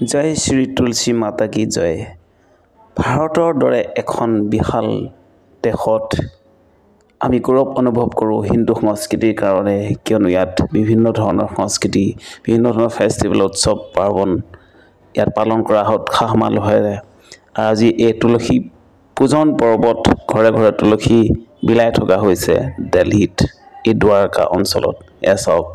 জয় শ্ৰী তুলসী মাতা কি জয়। ভাৰতৰ দৰে এখন বিশাল দেশত আমি গৌৰৱ অনুভৱ কৰোঁ হিন্দু সংস্কৃতিৰ কাৰণে, কিয়নো ইয়াত বিভিন্ন ধৰণৰ সংস্কৃতি, বিভিন্ন ধৰণৰ ফেষ্টিভেল, উৎসৱ পাৰ্বণ ইয়াত পালন কৰা হয় উৎসাহ মালহেৰে। আজি এই তুলসী পূজন পৰ্বত ঘৰে ঘৰে তুলসী বিলাই থকা হৈছে দিল্লীত, এই দ্বাৰকা অঞ্চলত। এয়া চাওক।